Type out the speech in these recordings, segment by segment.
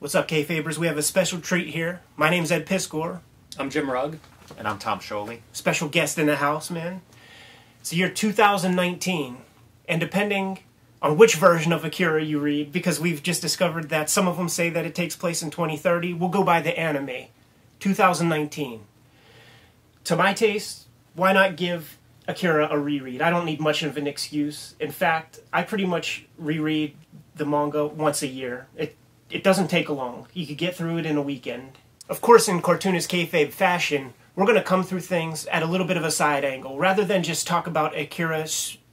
What's up, kayfabers? We have a special treat here. My name's Ed Piscor. I'm Jim Rugg. And I'm Tom Scholey. Special guest in the house, man. It's the year 2019, and depending on which version of Akira you read, because we've just discovered that some of them say that it takes place in 2030, we'll go by the anime. 2019. To my taste, why not give Akira a reread? I don't need much of an excuse. In fact, I pretty much reread the manga once a year. It doesn't take long. You could get through it in a weekend. Of course, in cartoonist kayfabe fashion, we're going to come through things at a little bit of a side angle. Rather than just talk about Akira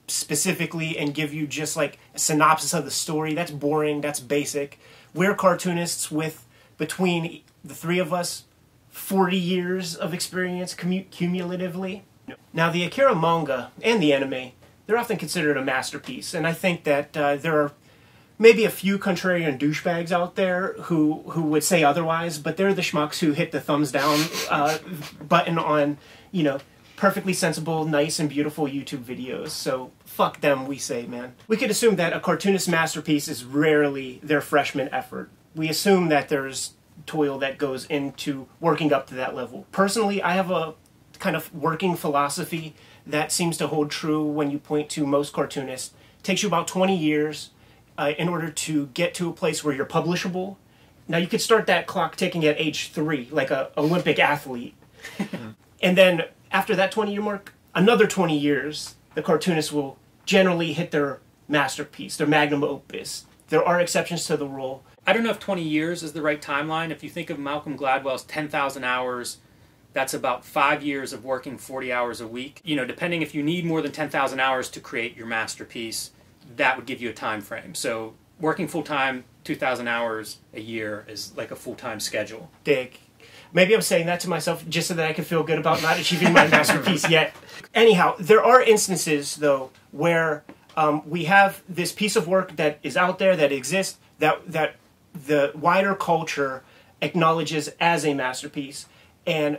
specifically and give you just like a synopsis of the story, that's boring, that's basic. We're cartoonists with, between the three of us, 40 years of experience cumulatively. Now, the Akira manga and the anime, they're often considered a masterpiece, and I think that there are maybe a few contrarian douchebags out there who would say otherwise, but they're the schmucks who hit the thumbs down button on, you know, perfectly sensible, nice, and beautiful YouTube videos. So fuck them, we say, man. We could assume that a cartoonist masterpiece is rarely their freshman effort. We assume that there's toil that goes into working up to that level. Personally, I have a kind of working philosophy that seems to hold true when you point to most cartoonists. It takes you about 20 years in order to get to a place where you're publishable. Now, you could start that clock ticking at age 3, like an Olympic athlete. And then after that 20-year mark, another 20 years, the cartoonist will generally hit their masterpiece, their magnum opus. There are exceptions to the rule. I don't know if 20 years is the right timeline. If you think of Malcolm Gladwell's 10,000 hours, that's about 5 years of working 40 hours a week. You know, depending if you need more than 10,000 hours to create your masterpiece, that would give you a time frame. So working full-time, 2,000 hours a year is like a full-time schedule. Dick. Maybe I'm saying that to myself just so that I can feel good about not achieving my masterpiece yet. Anyhow, there are instances, though, where we have this piece of work that is out there, that exists, that the wider culture acknowledges as a masterpiece. And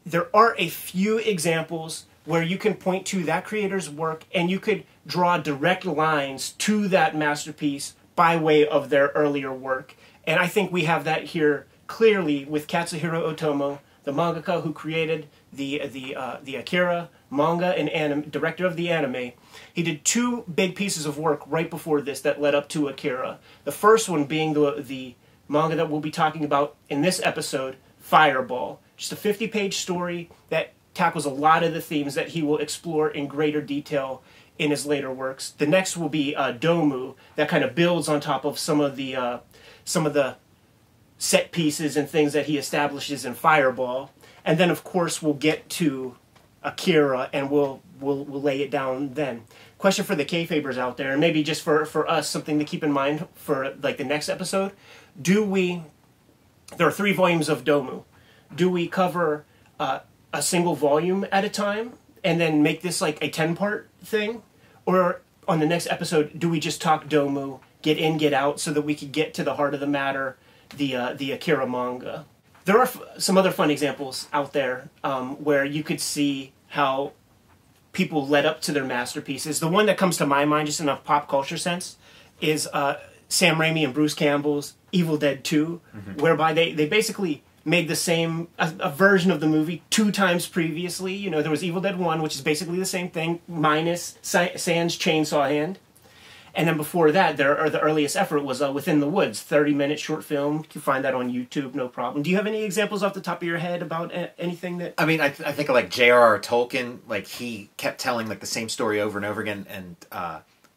there are a few examples where you can point to that creator's work and you could draw direct lines to that masterpiece by way of their earlier work. And I think we have that here clearly with Katsuhiro Otomo, the mangaka who created the Akira manga and director of the anime. He did 2 big pieces of work right before this that led up to Akira. The first one being the manga that we'll be talking about in this episode, Fireball. Just a 50-page story that tackles a lot of the themes that he will explore in greater detail in his later works. The next will be Domu, that kind of builds on top of some of the set pieces and things that he establishes in Fireball. And then, of course, we'll get to Akira, and we'll lay it down then. Question for the kayfabers out there, and maybe just for us, something to keep in mind for like the next episode. There are 3 volumes of Domu. Do we cover a single volume at a time and then make this like a 10-part thing? Or on the next episode, do we just talk Domu, get in, get out, so that we could get to the heart of the matter, the Akira manga? There are some other fun examples out there where you could see how people led up to their masterpieces. The one that comes to my mind, just in a pop culture sense, is Sam Raimi and Bruce Campbell's Evil Dead 2, whereby they basically made the same, a version of the movie 2 times previously. You know, there was Evil Dead 1, which is basically the same thing, minus Sans chainsaw hand. And then before that, the earliest effort was Within the Woods, 30-minute short film. You can find that on YouTube, no problem. Do you have any examples off the top of your head about anything that... I mean, I think of like J.R.R. Tolkien, like he kept telling like the same story over and over again, and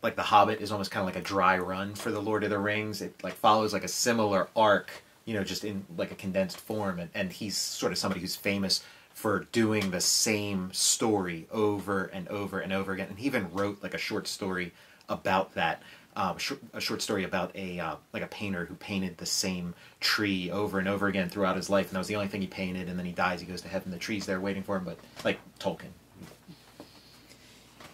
like The Hobbit is almost kind of like a dry run for The Lord of the Rings. It like follows like a similar arc, you know, just in like a condensed form, and he's sort of somebody who's famous for doing the same story over and over and over again. And he even wrote like a short story about that, a short story about a painter who painted the same tree over and over again throughout his life, and that was the only thing he painted, and then he dies, he goes to heaven, the tree's there waiting for him, but like Tolkien.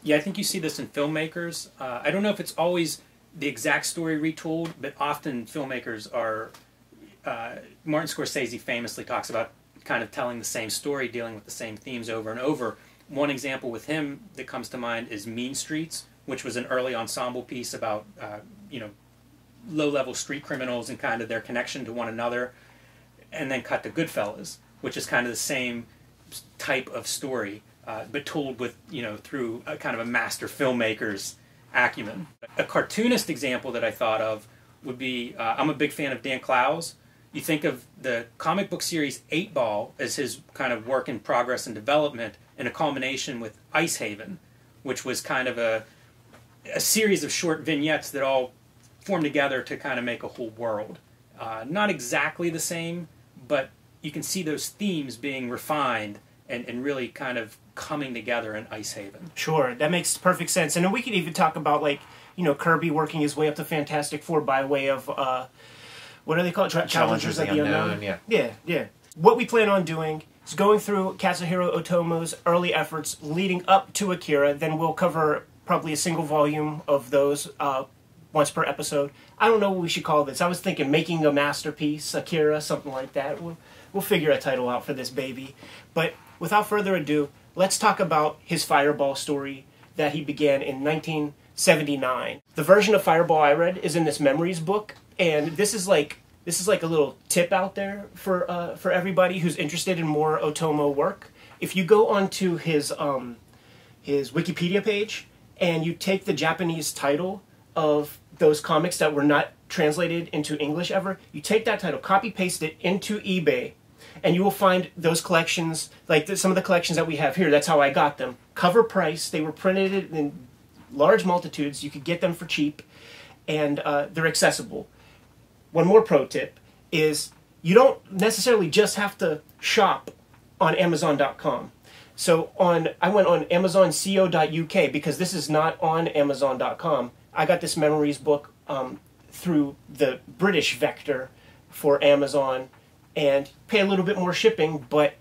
Yeah, I think you see this in filmmakers. I don't know if it's always the exact story retold, but often filmmakers are... Martin Scorsese famously talks about kind of telling the same story, dealing with the same themes over and over. One example with him that comes to mind is Mean Streets, which was an early ensemble piece about, low-level street criminals and kind of their connection to one another, and then cut to Goodfellas, which is kind of the same type of story, but told with, through a kind of a master filmmaker's acumen. A cartoonist example that I thought of would be, I'm a big fan of Dan Clowes. You think of the comic book series 8 Ball as his kind of work in progress and development, in a culmination with Ice Haven, which was kind of a series of short vignettes that all form together to kind of make a whole world. Not exactly the same, but you can see those themes being refined and really kind of coming together in Ice Haven. Sure, that makes perfect sense. And then we could even talk about, like, Kirby working his way up to Fantastic Four by way of, what are they called? Challengers of the Unknown? Yeah. What we plan on doing is going through Katsuhiro Otomo's early efforts leading up to Akira. Then we'll cover probably a single volume of those once per episode. I don't know what we should call this. I was thinking Making a Masterpiece, Akira, something like that. We'll figure a title out for this baby. But without further ado, let's talk about his Fireball story that he began in 1979. The version of Fireball I read is in this Memories book, and this is like a little tip out there for everybody who's interested in more Otomo work. If you go onto his Wikipedia page and you take the Japanese title of those comics that were not translated into English ever, you take that title, copy paste it into eBay, and you will find those collections, like some of the collections that we have here. That's how I got them. Cover price. They were printed in large multitudes. You could get them for cheap, and they're accessible. One more pro tip is you don't necessarily just have to shop on Amazon.com. So I went on AmazonCo.uk because this is not on Amazon.com. I got this Memories book through the British vector for Amazon, and pay a little bit more shipping, but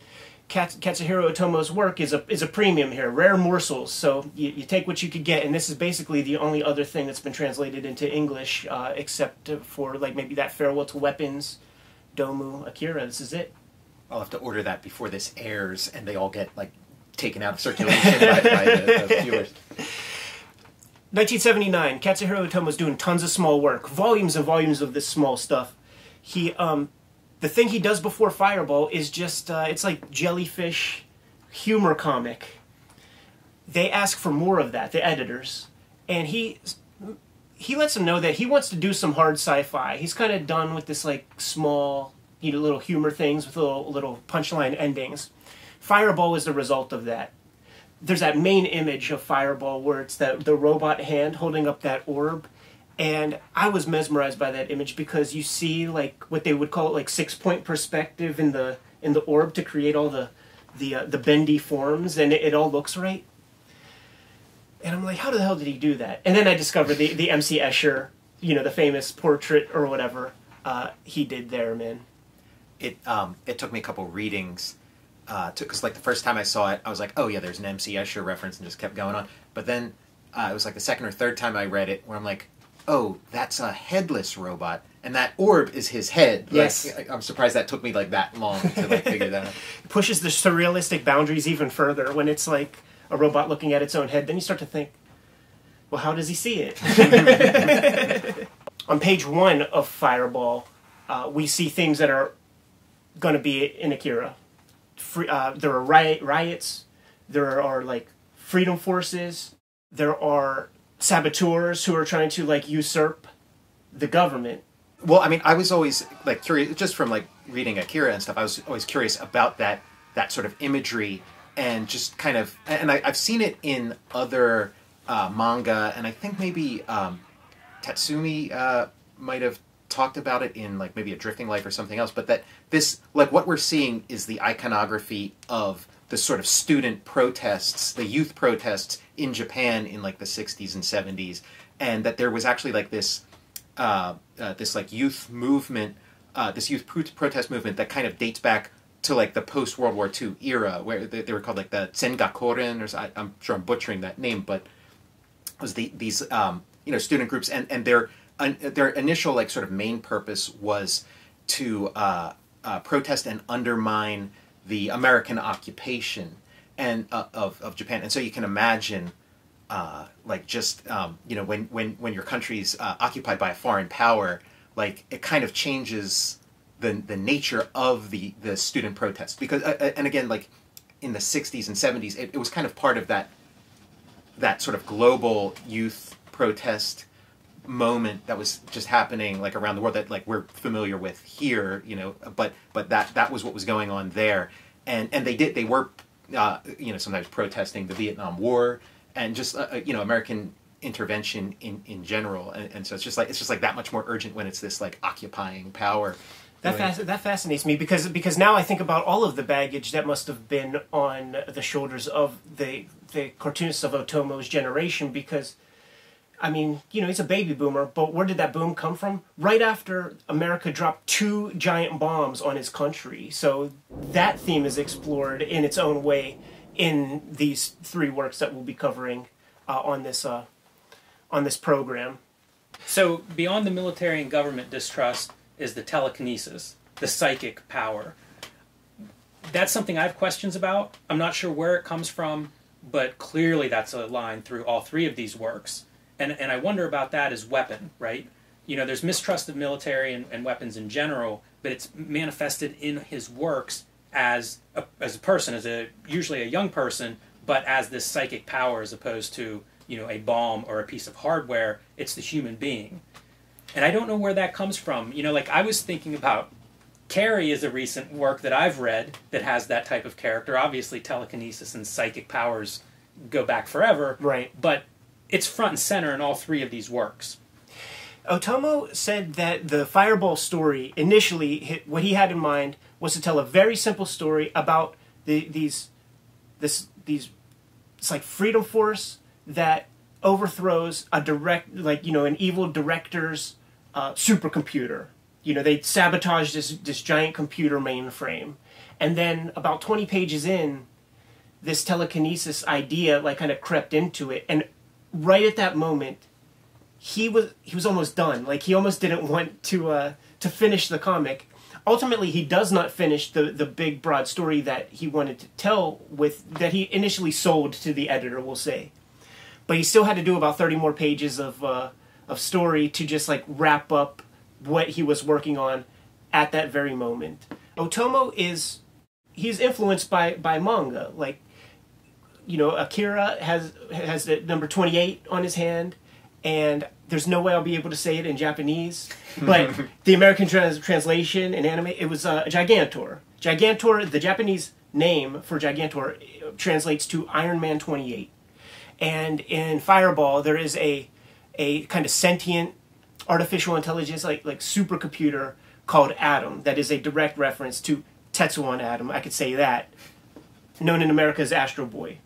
Katsuhiro Otomo's work is a premium here, rare morsels, so you take what you could get, and this is basically the only other thing that's been translated into English, except for like maybe that Farewell to Weapons, Domu, Akira. This is it. I'll have to order that before this airs, and they all get like taken out of circulation by the viewers. 1979, Katsuhiro Otomo's doing tons of small work, volumes and volumes of this small stuff. The thing he does before Fireball is just, it's like jellyfish humor comic. They ask for more of that, the editors. And he lets them know that he wants to do some hard sci-fi. He's kind of done with this like small, little humor things with little punchline endings. Fireball is the result of that. There's that main image of Fireball where it's the robot hand holding up that orb. And I was mesmerized by that image because you see like what they would call it like 6-point perspective in the orb to create all the bendy forms, and it all looks right. And I'm like, how the hell did he do that? And then I discovered the MC Escher, the famous portrait or whatever he did there, man. It took me a couple readings because like the first time I saw it, I was like, oh yeah, there's an MC Escher reference, and just kept going on. But then it was like the second or third time I read it where I'm like, oh, that's a headless robot, and that orb is his head. Yes. Like, I'm surprised that took me like that long to like figure that out. It pushes the surrealistic boundaries even further when it's like a robot looking at its own head. Then you start to think, well, how does he see it? On page 1 of Fireball, we see things that are going to be in Akira. There are riots. There are like freedom forces. There are saboteurs who are trying to like usurp the government. Well, I mean, I was always like curious, just from like reading Akira and stuff. I was always curious about that sort of imagery, and just kind of, and I've seen it in other manga, and I think maybe Tatsumi might have talked about it in like maybe A Drifting Life or something else. But that this, like what we're seeing is the iconography of the sort of student protests, the youth protests in Japan in like the 60s and 70s, and that there was actually like this this like youth movement, this youth protest movement that kind of dates back to like the post World War II era, where they were called like the Sengakoren, or I'm sure I'm butchering that name, but it was these student groups, and their initial like sort of main purpose was to protest and undermine the American occupation and of Japan. And so you can imagine like just when your country's occupied by a foreign power, like it kind of changes the nature of the student protest, because and again, like in the 60s and 70s, it was kind of part of that sort of global youth protest moment that was just happening like around the world, that like we're familiar with here, but that was what was going on there. And they were sometimes protesting the Vietnam War and just American intervention in general, and so it's just like that much more urgent when it's this like occupying power. That fascinates me because now I think about all of the baggage that must have been on the shoulders of the cartoonists of Otomo's generation, because I mean, he's a baby boomer, but where did that boom come from? Right after America dropped 2 giant bombs on his country. So that theme is explored in its own way in these 3 works that we'll be covering on this program. So beyond the military and government distrust is the telekinesis, the psychic power. That's something I have questions about. I'm not sure where it comes from, but clearly that's a line through all 3 of these works. And I wonder about that as weapon, right? There's mistrust of military and weapons in general, but it's manifested in his works as a person, usually a young person, but as this psychic power as opposed to, a bomb or a piece of hardware. It's the human being. And I don't know where that comes from. Like I was thinking about Carrie is a recent work that I've read that has that type of character. Obviously telekinesis and psychic powers go back forever. Right. But it's front and center in all 3 of these works. Otomo said that the Fireball story, initially, what he had in mind was to tell a very simple story about these it's like Freedom Force that overthrows an evil director's supercomputer. They sabotage this giant computer mainframe. And then about 20 pages in, this telekinesis idea kind of crept into it, and right at that moment, he was almost done. Like he almost didn't want to finish the comic. Ultimately, he does not finish the big broad story that he wanted to tell that he initially sold to the editor, we'll say. But he still had to do about 30 more pages of story to just wrap up what he was working on at that very moment. Otomo he's influenced by manga. Akira has the number 28 on his hand, and there's no way I'll be able to say it in Japanese, but the American translation in anime, it was Gigantor. Gigantor, the Japanese name for Gigantor, translates to Iron Man 28. And in Fireball, there is a kind of sentient artificial intelligence, like supercomputer called Atom, that is a direct reference to Tetsuwan Atom, I could say that, known in America as Astro Boy.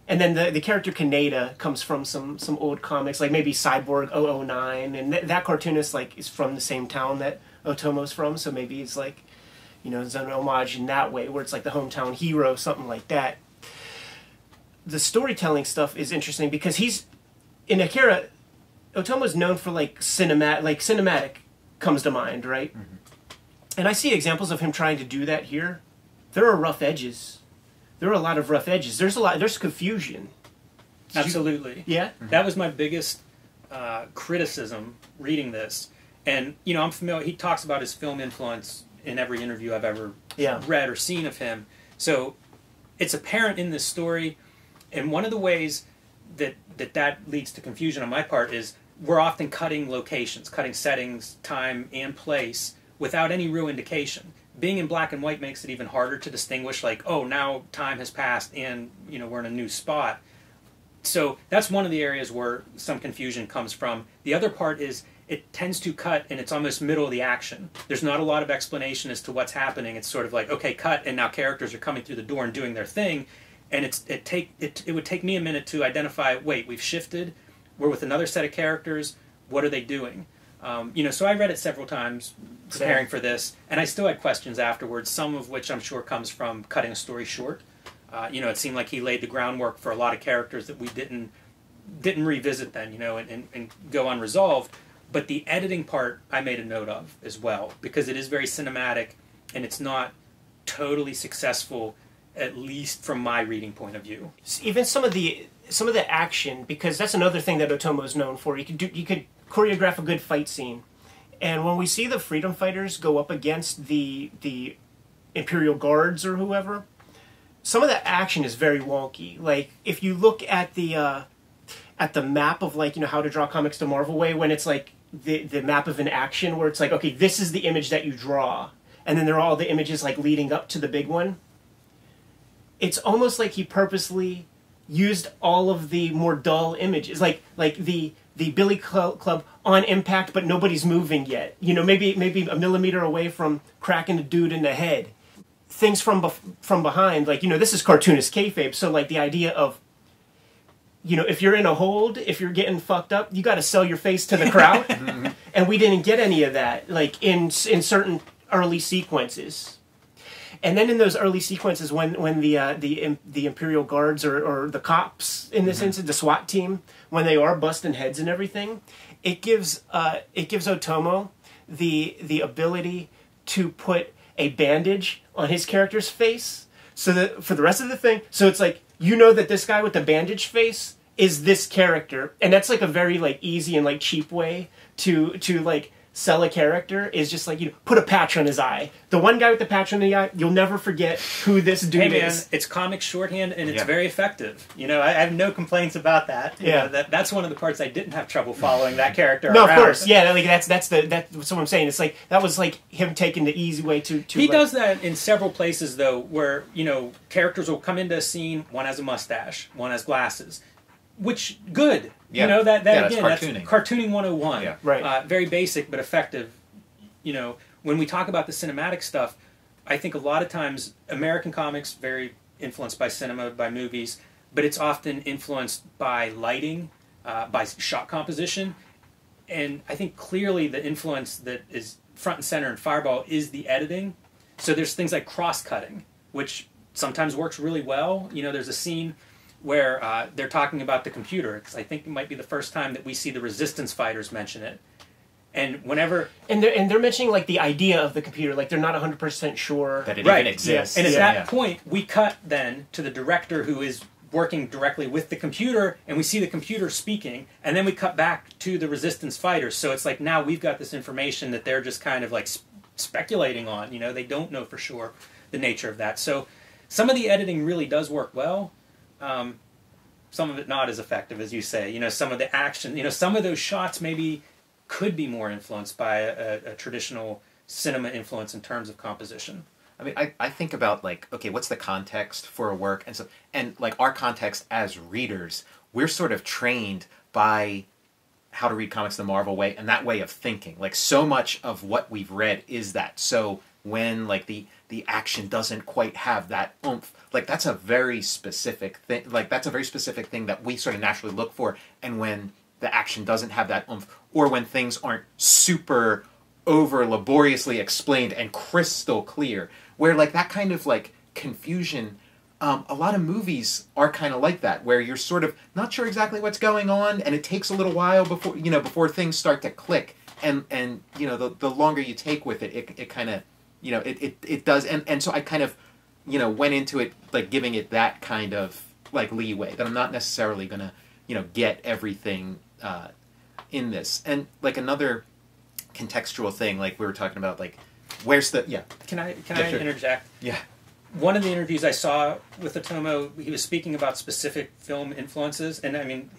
And then the character Kaneda comes from some old comics, like maybe Cyborg 009, and that cartoonist is from the same town that Otomo's from, so maybe it's it's an homage in that way, where it's the hometown hero, something like that. The storytelling stuff is interesting because in Akira, Otomo's known for cinematic comes to mind, right? Mm-hmm. And I see examples of him trying to do that here. There are rough edges. There are a lot of rough edges. There's confusion. Absolutely. Yeah? Mm-hmm. That was my biggest criticism reading this. And, I'm familiar, he talks about his film influence in every interview I've ever read or seen of him. So it's apparent in this story, and one of the ways that leads to confusion on my part is we're often cutting locations, cutting settings, time, and place without any real indication. Being in black and white makes it even harder to distinguish, now time has passed and, we're in a new spot. So that's one of the areas where some confusion comes from. The other part is it tends to cut and it's almost middle of the action. There's not a lot of explanation as to what's happening. It's sort of okay, cut, and now characters are coming through the door and doing their thing. And it would take me a minute to identify, wait, we've shifted, we're with another set of characters, what are they doing? So I read it several times preparing for this, and I still had questions afterwards, some of which I'm sure comes from cutting a story short. It seemed like he laid the groundwork for a lot of characters that we didn't revisit then, and go unresolved. But the editing part I made a note of as well, because it is very cinematic, and it's not totally successful, at least from my reading point of view. Even some of the some of the action, because that's another thing that Otomo is known for. You could choreograph a good fight scene, and when we see the freedom fighters go up against the Imperial Guards or whoever, some of the action is very wonky. Like if you look at the map of like how to draw comics the Marvel way, when it's like the map of an action where it's like, okay, this is the image that you draw, and then there are all the images like leading up to the big one. It's almost like he purposely used all of the more dull images, like the Billy Club on impact, but nobody's moving yet. Maybe a millimeter away from cracking a dude in the head. Things from behind, like this is cartoonist kayfabe, so like the idea of if you're in a hold, if you're getting fucked up, you got to sell your face to the crowd, and we didn't get any of that, like in certain early sequences. And then in those early sequences, when the Imperial Guards or the cops in this instance, the SWAT team, when they are busting heads and everything, it gives Otomo the ability to put a bandage on his character's face, so that for the rest of the thing, so it's like that this guy with the bandage face is this character, and that's like a very like easy and like cheap way to like sell a character, is just like put a patch on his eye. The one guy with the patch on the eye, you'll never forget who this dude is. It's comic shorthand and it's very effective. I have no complaints about that. That's one of the parts I didn't have trouble following that character. No, around. Of course, yeah. Like that's what I'm saying. It's like that was like him taking the easy way to. He does that in several places though, where characters will come into a scene. One has a mustache, one has glasses. Which good, yeah. That that's again, cartooning. That's cartooning 101. Yeah. Right. Very basic but effective. When we talk about the cinematic stuff, I think a lot of times American comics very influenced by cinema, by movies, but it's often influenced by lighting, by shot composition, and I think clearly the influence that is front and center in Fireball is the editing. So there's things like cross-cutting, which sometimes works really well. There's a scene where they're talking about the computer, because I think it might be the first time that we see the resistance fighters mention it. And whenever... And they're mentioning like the idea of the computer, like they're not 100% sure... that it even exists. And at that point, we cut then to the director who is working directly with the computer, and we see the computer speaking, and then we cut back to the resistance fighters. So it's like now we've got this information that they're just kind of like speculating on. They don't know for sure the nature of that. So some of the editing really does work well. Some of it not as effective, as you say. Some of the action, some of those shots maybe could be more influenced by a traditional cinema influence in terms of composition. I mean, I think about like, okay, what's the context for a work, and like our context as readers, we're sort of trained by how to read comics the Marvel way and that way of thinking. Like so much of what we've read is that. So when like the action doesn't quite have that oomph, like that's a very specific thing. Like that's a very specific thing that we sort of naturally look for. And when the action doesn't have that oomph, or when things aren't super over laboriously explained and crystal clear, where like that kind of like confusion, a lot of movies are kind of like that, where you're sort of not sure exactly what's going on, and it takes a little while before things start to click, and the longer you take with it kind of it does, and so I kind of went into it like giving it that kind of like leeway that I'm not necessarily gonna get everything in this. And like another contextual thing, like we were talking about, like where's the Can I sure. interject? Yeah. One of the interviews I saw with Otomo, he was speaking about specific film influences, and I mean,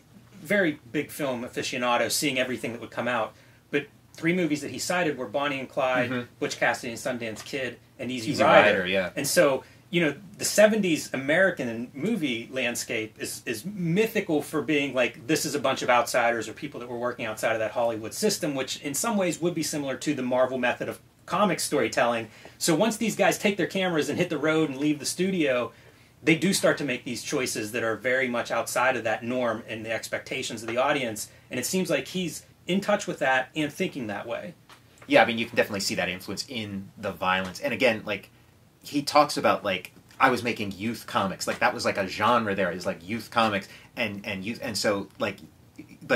very big film aficionado, seeing everything that would come out. But 3 movies that he cited were Bonnie and Clyde, Butch Cassidy and Sundance Kid, and Easy Rider. Yeah. And so, the 70s American movie landscape is mythical for being like, this is a bunch of outsiders or people that were working outside of that Hollywood system, which in some ways would be similar to the Marvel method of comic storytelling. So once these guys take their cameras and hit the road and leave the studio, they do start to make these choices that are very much outside of that norm and the expectations of the audience. And it seems like he's in touch with that and thinking that way. Yeah, I mean, you can definitely see that influence in the violence. And again, like, he talks about, like, I was making youth comics. Like, that was like a genre there. It's like youth comics and youth. And so, like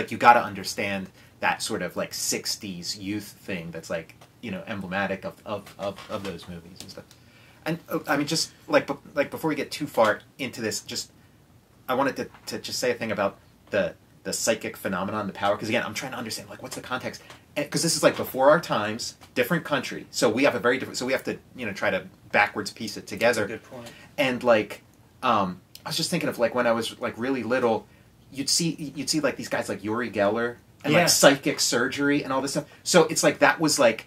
you got to understand that sort of, like, 60s youth thing that's, like, emblematic of those movies and stuff. And I mean, just like before we get too far into this, just I wanted to just say a thing about the psychic phenomenon, the power, because again, I'm trying to understand like what's the context, because this is like before our times, different country, so we have a very different, so we have to try to backwards piece it together. That's a good point. And like I was just thinking of like when I was like really little, you'd see like these guys like Uri Geller and like psychic surgery and all this stuff. So it's like that was like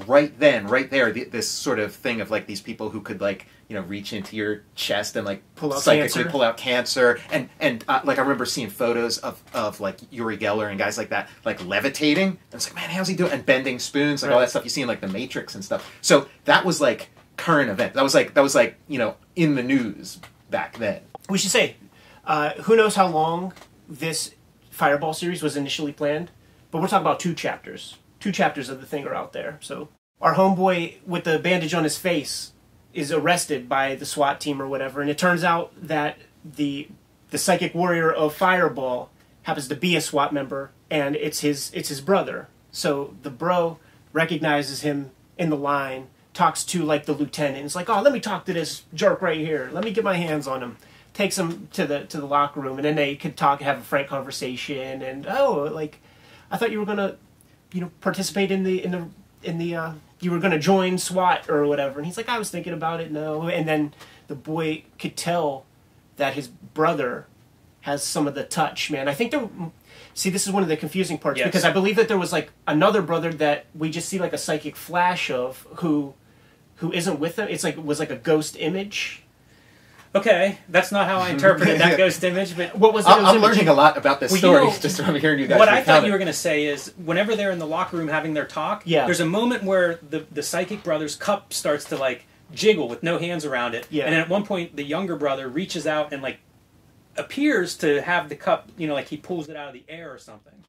right then, right there, this sort of thing of like these people who could like reach into your chest and like psychically pull out cancer. And like I remember seeing photos of like Uri Geller and guys like that like levitating. And it's like, man, how's he doing? And bending spoons, like all that stuff you see in like The Matrix and stuff. So that was like current event. That was like in the news back then. We should say, who knows how long this Fireball series was initially planned, but we're talking about 2 chapters. 2 chapters of the thing are out there. So our homeboy with the bandage on his face is arrested by the SWAT team or whatever, and it turns out that the psychic warrior of Fireball happens to be a SWAT member, and it's his brother. So the bro recognizes him in the line, talks to like the lieutenant, and it's like, oh, let me talk to this jerk right here. Let me get my hands on him. Takes him to the locker room, and then they could talk, have a frank conversation, and like, I thought you were gonna, participate in the you were gonna join SWAT or whatever. And he's like, I was thinking about it, no. And then the boy could tell that his brother has some of the touch, man. I think see, this is one of the confusing parts, because I believe that there was like another brother that we just see like a psychic flash of who isn't with him. It's like, it was like a ghost image. Okay, that's not how I interpreted that ghost image, but what was it? I'm learning a lot about this story just from hearing you guys. What I thought you were going to say is, whenever they're in the locker room having their talk, there's a moment where the psychic brother's cup starts to like jiggle with no hands around it, and then at one point the younger brother reaches out and like appears to have the cup, like he pulls it out of the air or something.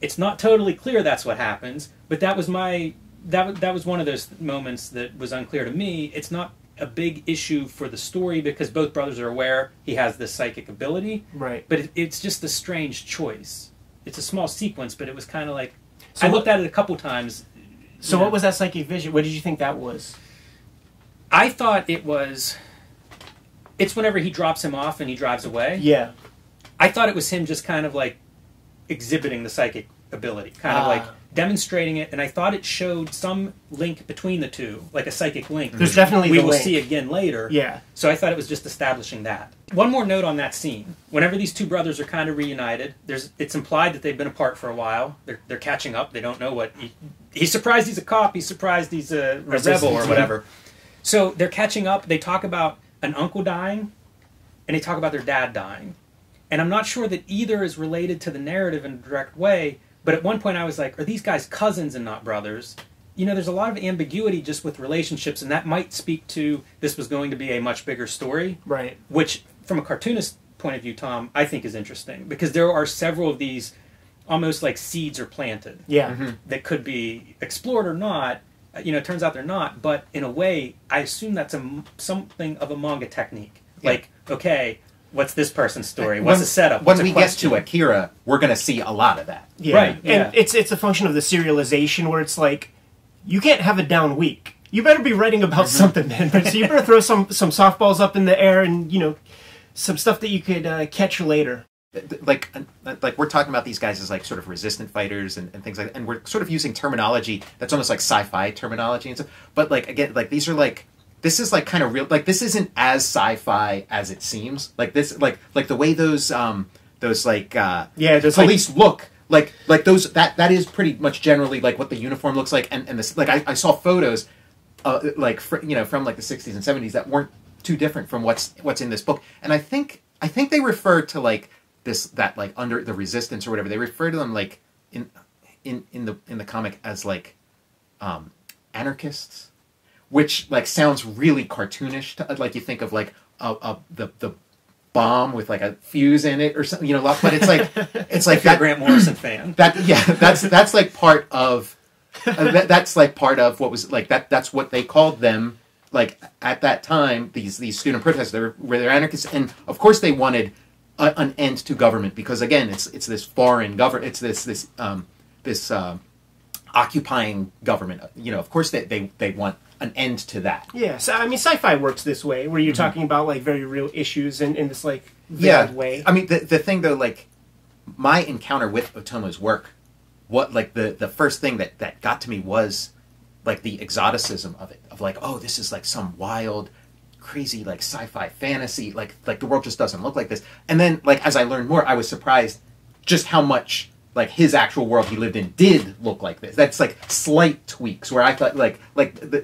It's not totally clear that's what happens, but that was that was one of those moments that was unclear to me. It's not a big issue for the story because both brothers are aware he has this psychic ability. Right. But it's just a strange choice. It's a small sequence, but it was kind of like... So I looked at it a couple times. So what was that psychic vision? What did you think that was? I thought it was... It's whenever he drops him off and he drives away. Yeah. I thought it was him just kind of like exhibiting the psychic ability. Kind of like demonstrating it, and I thought it showed some link between the two, like a psychic link. There's definitely we the will link. see again later. Yeah. So I thought it was just establishing that. One more note on that scene. Whenever these two brothers are kind of reunited, it's implied that they've been apart for a while. They're catching up. They don't know what... He's surprised he's a cop. He's surprised he's a rebel or whatever. So they're catching up. They talk about an uncle dying, and they talk about their dad dying. And I'm not sure that either is related to the narrative in a direct way, but at one point I was like, are these guys cousins and not brothers? There's a lot of ambiguity just with relationships, and that might speak to this was going to be a much bigger story. Right. Which, from a cartoonist point of view, Tom, I think is interesting, because there are several of these almost like seeds are planted. Yeah. That could be explored or not. It turns out they're not, but in a way, I assume that's something of a manga technique. Yeah. Like, okay... What's this person's story? What's the setup? When we get to Akira, we're going to see a lot of that. Yeah. Right. And it's a function of the serialization where it's like, you can't have a down week. You better be writing about something, man. So you better throw some softballs up in the air and, some stuff that you could catch later. Like we're talking about these guys as like sort of resistant fighters and things like that. And we're sort of using terminology that's almost like sci-fi terminology and stuff. But like, again, like these are like, this is like kind of real. Like this isn't as sci-fi as it seems. Like this, like the way those those police look. Like those that is pretty much generally like what the uniform looks like. And this, like I saw photos, from like the 60s and 70s that weren't too different from what's in this book. And I think they refer to like that like under the resistance or whatever. They refer to them like in the comic as like anarchists. Which like sounds really cartoonish. Like you think of like the bomb with like a fuse in it or something, But it's like that Grant Morrison fan. That's like part of that's like part of what was like that. That's what they called them. Like at that time, these student protests, they're anarchists, and of course they wanted an end to government because again, it's this foreign government. It's this occupying government. Of course they want an end to that. Yeah, so I mean, sci-fi works this way, where you're talking about like very real issues in this like Yeah, veiled way. I mean, the thing though, like my encounter with Otomo's work, what like the first thing that got to me was like the exoticism of it, of like, oh, this is like some wild, crazy like sci-fi fantasy, like the world just doesn't look like this. And then like as I learned more, I was surprised just how much like his actual world he lived in did look like this. That's like slight tweaks where I thought like the,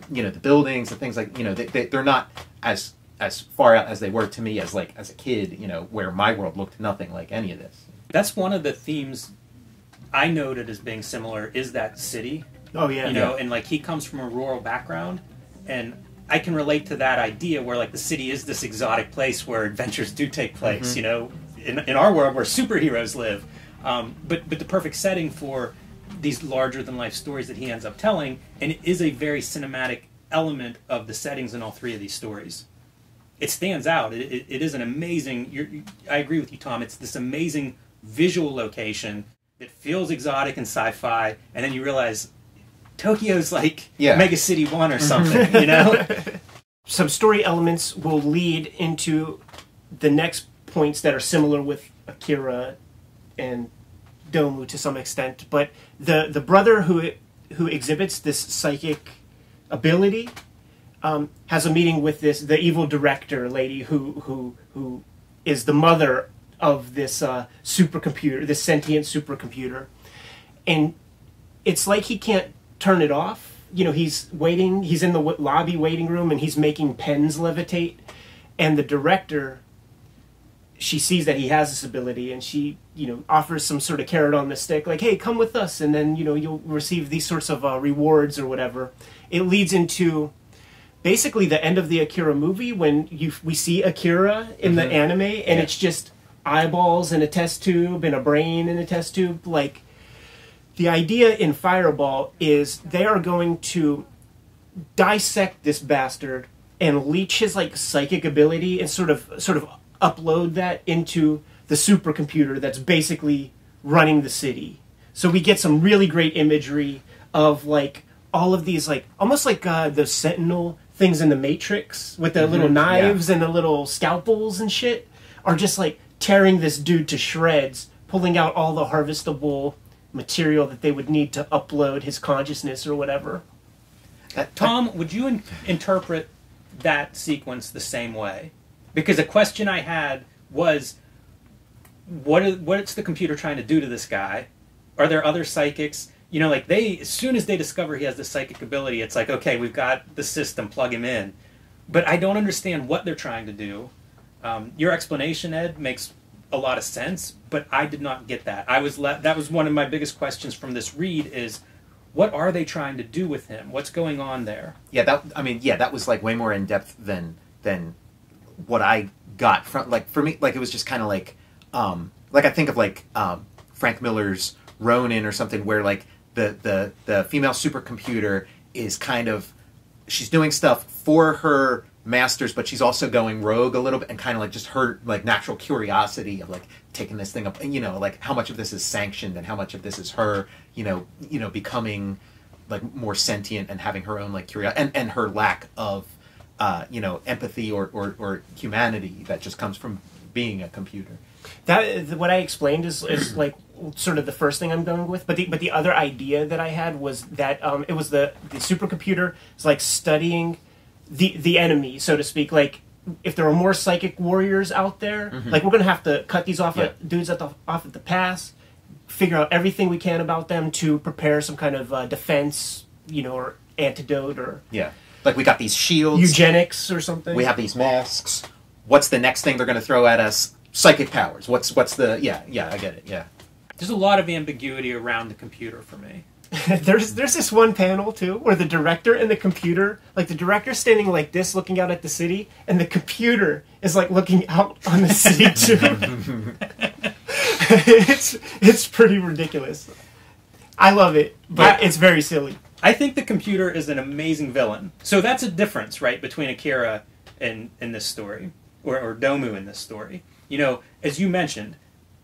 the buildings and things like they're not as far out as they were to me as a kid, where my world looked nothing like any of this. That's one of the themes I noted as being similar, is that city. Oh yeah, And like he comes from a rural background, and I can relate to that idea where like the city is this exotic place where adventures do take place. In our world where superheroes live, but the perfect setting for these larger than life stories that he ends up telling, and it is a very cinematic element of the settings in all three of these stories. It stands out. It is an amazing. I agree with you, Tom. It's this amazing visual location that feels exotic and sci-fi, and then you realize Tokyo's like Mega City 1 or something, Some story elements will lead into the next points that are similar with Akira and Domu to some extent, but the brother who exhibits this psychic ability has a meeting with the evil director lady who is the mother of this supercomputer, this sentient supercomputer, and it's like he can't turn it off. He's waiting. He's in the lobby waiting room, and he's making pens levitate. And the director, she sees that he has this ability, and she, offers some sort of carrot on the stick, like, "Hey, come with us, and then you'll receive these sorts of rewards or whatever." It leads into basically the end of the Akira movie when we see Akira in the anime, and it's just eyeballs in a test tube and a brain in a test tube. Like, the idea in Fireball is they are going to dissect this bastard and leech his like psychic ability and sort of upload that into the supercomputer that's basically running the city. So we get some really great imagery of like all of these like almost like the Sentinel things in the Matrix with the little knives and the little scalpels and shit are just like tearing this dude to shreds, pulling out all the harvestable material that they would need to upload his consciousness or whatever. Tom, would you interpret that sequence the same way? Because a question I had was, what's the computer trying to do to this guy? Are there other psychics? Like as soon as they discover he has this psychic ability, it's like, okay, we've got the system, plug him in. But I don't understand what they're trying to do. Your explanation, Ed, makes a lot of sense, but I did not get that. That was one of my biggest questions from this read is, what are they trying to do with him? What's going on there? Yeah, that was like way more in depth than what I got from, like, for me, like it was just kind of like I think of like Frank Miller's Ronin or something, where like the female supercomputer is kind of, she's doing stuff for her masters, but she's also going rogue a little bit, and kind of like just her like natural curiosity of like taking this thing up, and like how much of this is sanctioned and how much of this is her becoming like more sentient and having her own like curiosity, and her lack of empathy or humanity that just comes from being a computer. That what I explained is like sort of the first thing I'm going with, but the other idea that I had was that it was the supercomputer is like studying the enemy, so to speak. Like, if there are more psychic warriors out there, like, we're gonna have to cut these off dudes off at the pass, figure out everything we can about them to prepare some kind of defense, or antidote, or like we got these shields, eugenics or something. We have these masks. What's the next thing they're gonna throw at us? Psychic powers. What's the I get it. Yeah. There's a lot of ambiguity around the computer for me. There's this one panel too where the director and the computer, like the director's standing like this looking out at the city, and the computer is like looking out on the city too. It's pretty ridiculous. I love it, but it's very silly. I think the computer is an amazing villain. So that's a difference, right, between Akira in this story, or Domu in this story. As you mentioned,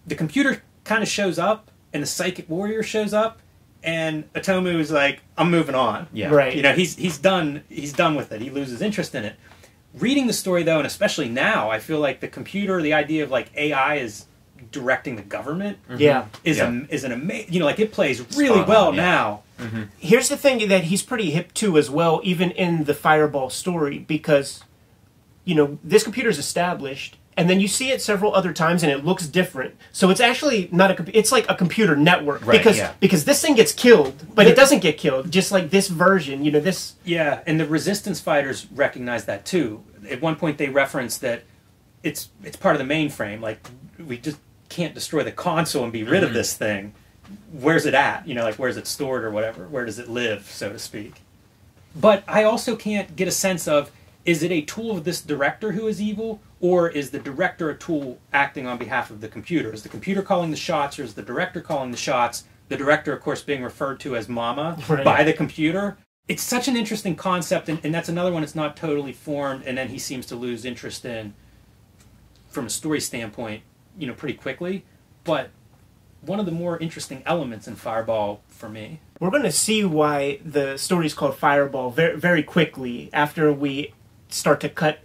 the computer kind of shows up and the psychic warrior shows up, and Otomo is like, I'm moving on. Yeah. Right. You know, he's done with it. He loses interest in it. Reading the story, though, and especially now, I feel like the computer, the idea of like AI is directing the government, Yeah. is an amazing, you know, like it plays really well now. Here's the thing that he's pretty hip to as well, even in the Fireball story, because, you know, this computer is established, and then you see it several other times, and it looks different. So it's actually not a it's like a computer network, Right, because this thing gets killed, but it doesn't get killed, just like this version, you know, this... Yeah, and the resistance fighters recognize that too. At one point they reference that it's part of the mainframe, like we just can't destroy the console and be rid of this thing. Where's it at? You know, like where's it stored or whatever? Where does it live, so to speak? But I also can't get a sense of, is it a tool of this director who is evil, or is the director a tool acting on behalf of the computer? Is the computer calling the shots, or is the director calling the shots? The director, of course, being referred to as Mama by the computer. It's such an interesting concept, and that's another one that's not totally formed, and then he seems to lose interest in, from a story standpoint, you know, pretty quickly. But one of the more interesting elements in Fireball for me. We're going to see why the story is called Fireball very, very quickly after we start to cut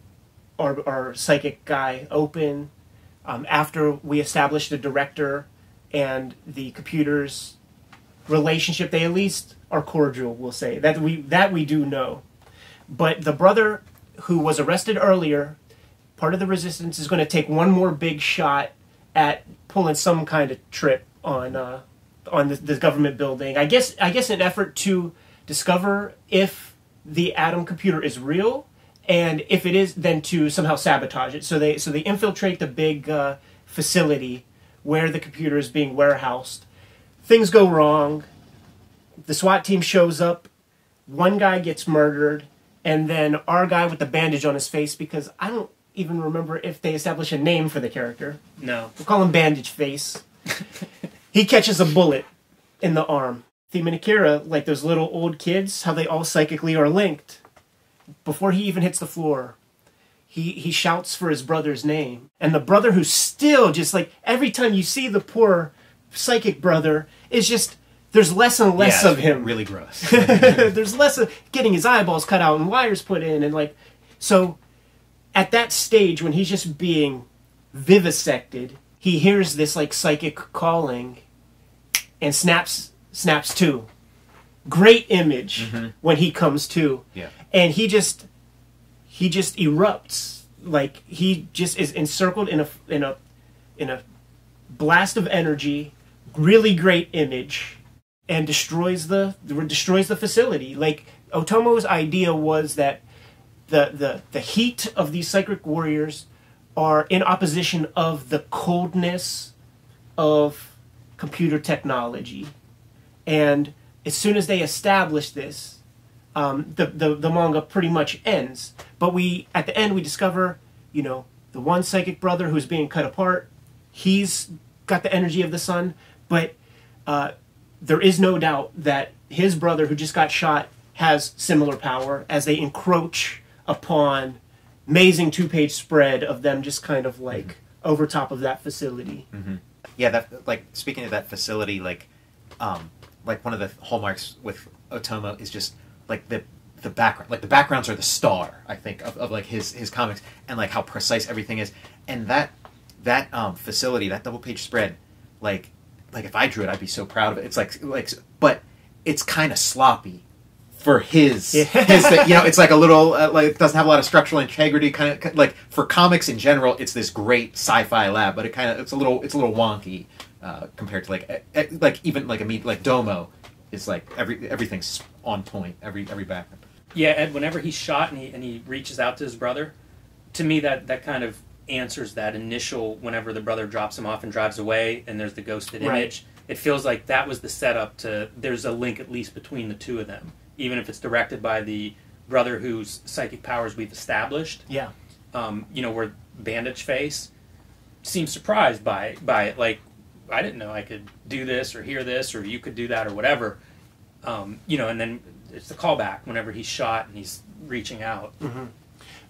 our psychic guy open, after we establish the director and the computer's relationship. They at least are cordial, we'll say. That we do know. But the brother who was arrested earlier, part of the resistance is going to take one more big shot at pulling some kind of trip on the government building. I guess an effort to discover if the atom computer is real, and if it is, then to somehow sabotage it. So they infiltrate the big facility where the computer is being warehoused. Things go wrong. The SWAT team shows up. One guy gets murdered, and then our guy with the bandage on his face, because I don't even remember if they establish a name for the character. No. We'll call him Bandage Face. He catches a bullet in the arm. Theme and Akira, like those little old kids, how they all psychically are linked. Before he even hits the floor, he shouts for his brother's name. And the brother, who's still just like, every time you see the poor psychic brother, is just, there's less and less of him. Really gross. There's less of getting his eyeballs cut out and wires put in. And like, so at that stage, when he's just being vivisected, he hears this like psychic calling and snaps to. Great image when he comes to. Yeah. And he just erupts. Like he just is encircled in a blast of energy, really great image, and destroys the facility. Like Otomo's idea was that the heat of these psychic warriors are in opposition of the coldness of computer technology. And as soon as they establish this, the manga pretty much ends. But at the end we discover, you know, the one psychic brother who's being cut apart, he's got the energy of the sun, but there is no doubt that his brother who just got shot has similar power as they encroach upon amazing 2-page spread of them just kind of like over top of that facility. Yeah, that, like, speaking of that facility, like one of the hallmarks with Otomo is just like the background. Like the backgrounds are the star, I think, of like his comics, and like how precise everything is. And that facility, that double-page spread, like if I drew it, I'd be so proud of it. It's like but it's kind of sloppy for his thing. You know, it's like a little like it doesn't have a lot of structural integrity. Kind of like for comics in general, it's this great sci-fi lab, but it's a little wonky compared to like even like Domo is like everything's on point, every background. Yeah, Ed, whenever he's shot and he reaches out to his brother, to me that kind of answers that initial, whenever the brother drops him off and drives away and there's the ghosted image. It feels like that was the setup to, there's a link at least between the two of them, even if it's directed by the brother whose psychic powers we've established. Yeah. You know, where Bandage Face seems surprised by it. Like, I didn't know I could do this or hear this or you could do that or whatever. You know, and then it's the callback whenever he's shot and he's reaching out.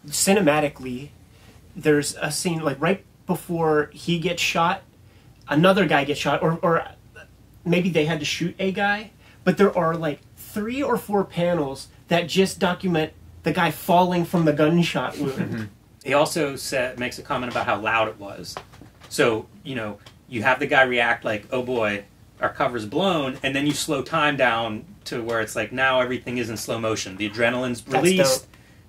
Cinematically, there's a scene like right before he gets shot, another guy gets shot, or maybe they had to shoot a guy, but there are like 3 or 4 panels that just document the guy falling from the gunshot wound. He also makes a comment about how loud it was. So, you have the guy react like, oh boy, our cover's blown, and then you slow time down to where it's like, now everything is in slow motion. The adrenaline's released.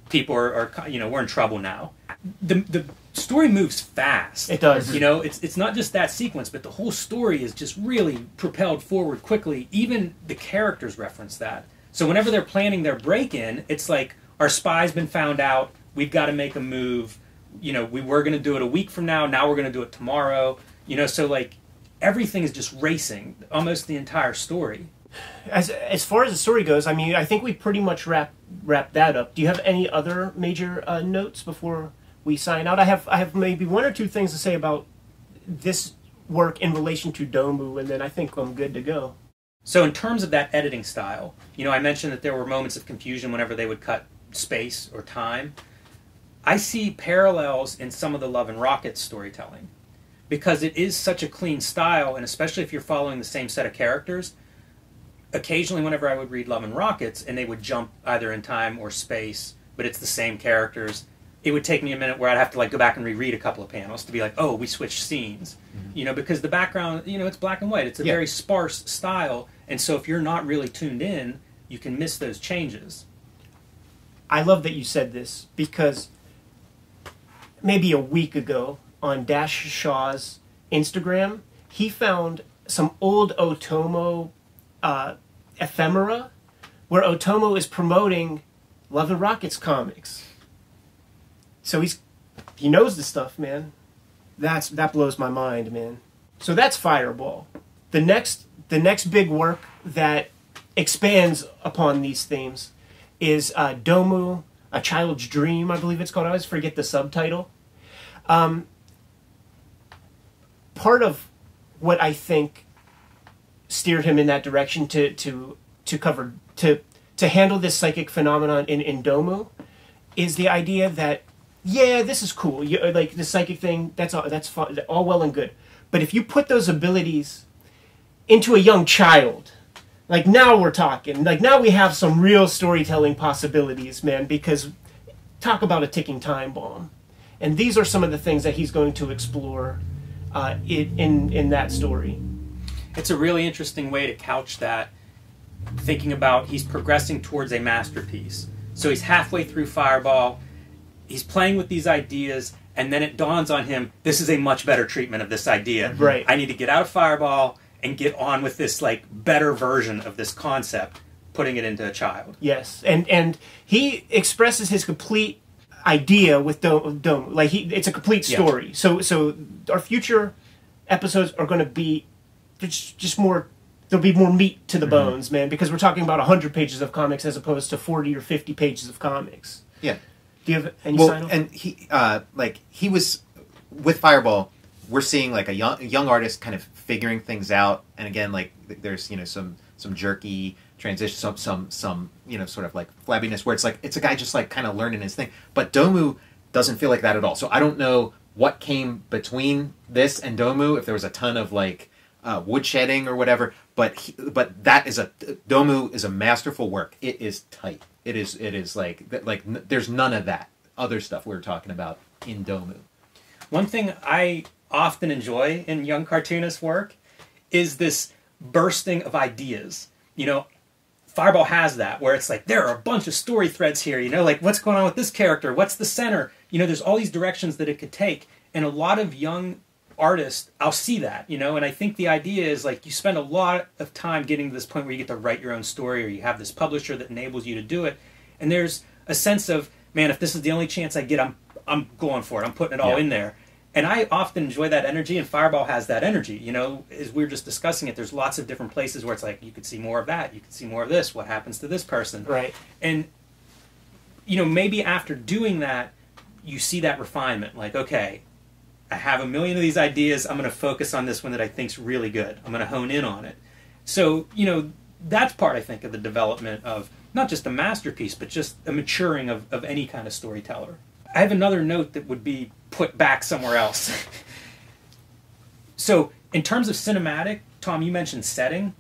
People are we're in trouble now. The story moves fast. It does. It's not just that sequence, but the whole story is just really propelled forward quickly. Even the characters reference that. So whenever they're planning their break-in, it's like, our spy's been found out, we've got to make a move. We were going to do it a week from now we're going to do it tomorrow. So like everything is just racing, almost the entire story. As far as the story goes, I mean, I think we pretty much wrap that up. Do you have any other major notes before we sign out? I have maybe 1 or 2 things to say about this work in relation to Domu, and then I think I'm good to go. So in terms of that editing style, I mentioned that there were moments of confusion whenever they would cut space or time. I see parallels in some of the Love and Rockets storytelling, because it is such a clean style, and especially if you're following the same set of characters. Occasionally, whenever I would read Love and Rockets, and they would jump either in time or space, but it's the same characters, it would take me a minute where I'd have to like go back and reread a couple of panels to be like, oh, we switched scenes. Because the background, it's black and white. It's a very sparse style, and so if you're not really tuned in, you can miss those changes. I love that you said this, because maybe a week ago on Dash Shaw's Instagram, he found some old Otomo ephemera where Otomo is promoting Love and Rockets comics. So he knows the stuff, man. That blows my mind, man. So that's Fireball. The next big work that expands upon these themes is Domu, A Child's Dream, I believe it's called. I always forget the subtitle. Part of what I think steered him in that direction to handle this psychic phenomenon in Domu is the idea that, yeah, this is cool. Like the psychic thing, that's fun, all well and good. But if you put those abilities into a young child, like now we're talking. Like now we have some real storytelling possibilities, man, because talk about a ticking time bomb. And these are some of the things that he's going to explore in that story. It's a really interesting way to couch that, thinking about he's progressing towards a masterpiece. So he's halfway through Fireball, he's playing with these ideas, and then it dawns on him, this is a much better treatment of this idea. Right. I need to get out of Fireball and get on with this like better version of this concept, putting it into a child. Yes, and he expresses his complete idea with Domu. Like it's a complete story. Yeah. So our future episodes are going to be just more. There'll be more meat to the bones, man, because we're talking about 100 pages of comics as opposed to 40 or 50 pages of comics. Yeah. Do you have any sign off? And he was with Fireball. We're seeing like a young artist kind of figuring things out, and again, like there's some jerky transition, some sort of like flabbiness where it's a guy just like kind of learning his thing. But Domu doesn't feel like that at all. So I don't know what came between this and Domu, if there was a ton of like woodshedding or whatever. But Domu is a masterful work. It is tight. It is like there's none of that other stuff we were talking about in Domu. One thing I often enjoy in young cartoonist work is this bursting of ideas. Fireball has that, where it's like, there are a bunch of story threads here, like what's going on with this character, what's the center, there's all these directions that it could take, and a lot of young artists, I'll see that, and I think the idea is like, you spend a lot of time getting to this point where you get to write your own story, or you have this publisher that enables you to do it, and there's a sense of, man, if this is the only chance I get, I'm going for it, I'm putting it all in there. And I often enjoy that energy, and Fireball has that energy. As we were just discussing it, there's lots of different places where it's like, you could see more of that, you could see more of this, what happens to this person. Right. And, maybe after doing that, you see that refinement. Like, okay, I have a million of these ideas, I'm going to focus on this one that I think's really good. I'm going to hone in on it. So, that's part, I think, of the development of not just a masterpiece, but just a maturing of any kind of storyteller. I have another note that would be put back somewhere else. So, in terms of cinematic, Tom, you mentioned setting.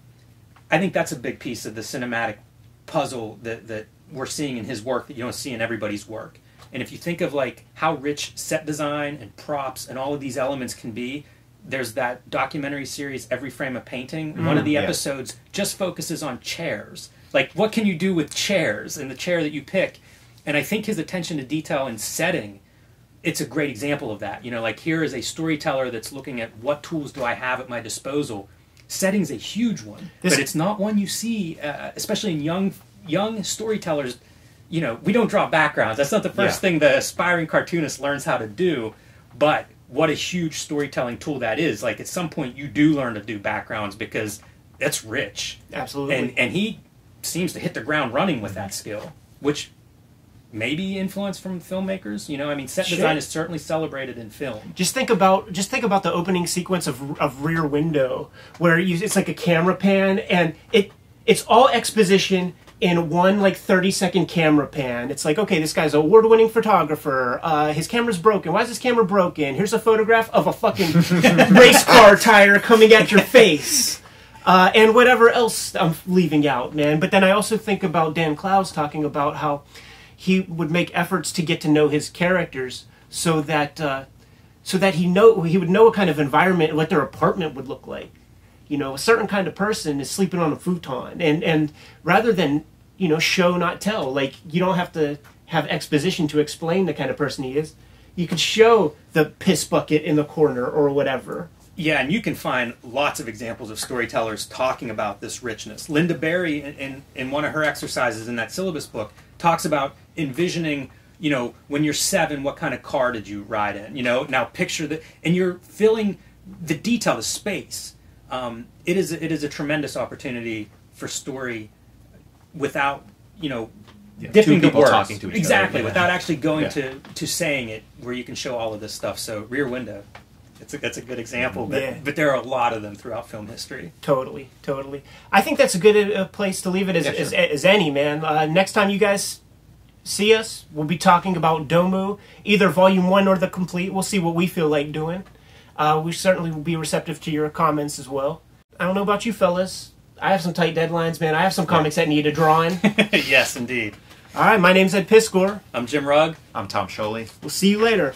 I think that's a big piece of the cinematic puzzle that we're seeing in his work that you don't see in everybody's work. And if you think of like how rich set design and props and all of these elements can be, there's that documentary series Every Frame a Painting. One of the episodes just focuses on chairs. Like, what can you do with chairs and the chair that you pick? And I think his attention to detail and setting, it's a great example of that. You know, like here is a storyteller that's looking at what tools do I have at my disposal. Setting's a huge one, but it's not one you see, especially in young storytellers. You know, we don't draw backgrounds. That's not the first thing the aspiring cartoonist learns how to do, but what a huge storytelling tool that is. Like, at some point, you do learn to do backgrounds because that's rich. Absolutely. And he seems to hit the ground running with that skill, which maybe influence from filmmakers. You know, I mean, set design is certainly celebrated in film. Just think about the opening sequence of Rear Window, where it's like a camera pan, and it's all exposition in one like 30-second camera pan. It's like, okay, this guy's an award-winning photographer. His camera's broken. Why is this camera broken? Here's a photograph of a fucking race car tire coming at your face. And whatever else I'm leaving out, man. But then I also think about Dan Clowes talking about how he would make efforts to get to know his characters so that he would know what kind of environment, what their apartment would look like. You know, a certain kind of person is sleeping on a futon, and rather than, you know, show not tell, like, you don't have to have exposition to explain the kind of person he is. You could show the piss bucket in the corner or whatever. Yeah, and you can find lots of examples of storytellers talking about this richness. Linda Berry, in one of her exercises in that syllabus book, talks about envisioning, you know, when you're 7, what kind of car did you ride in? You know, now picture that, and you're filling the detail, the space. It is a tremendous opportunity for story without, you know, dipping the words. Talking to each exactly, other. without actually going to saying it, where you can show all of this stuff. So Rear Window. That's a good example, but there are a lot of them throughout film history. Totally. I think that's a good place to leave it as any, man. Next time you guys see us, we'll be talking about Domu, either Volume 1 or the complete. We'll see what we feel like doing. We certainly will be receptive to your comments as well. I don't know about you fellas. I have some tight deadlines, man. I have some comics that need a drawing. Yes, indeed. All right, my name's Ed Piscor. I'm Jim Rugg. I'm Tom Scholey. We'll see you later.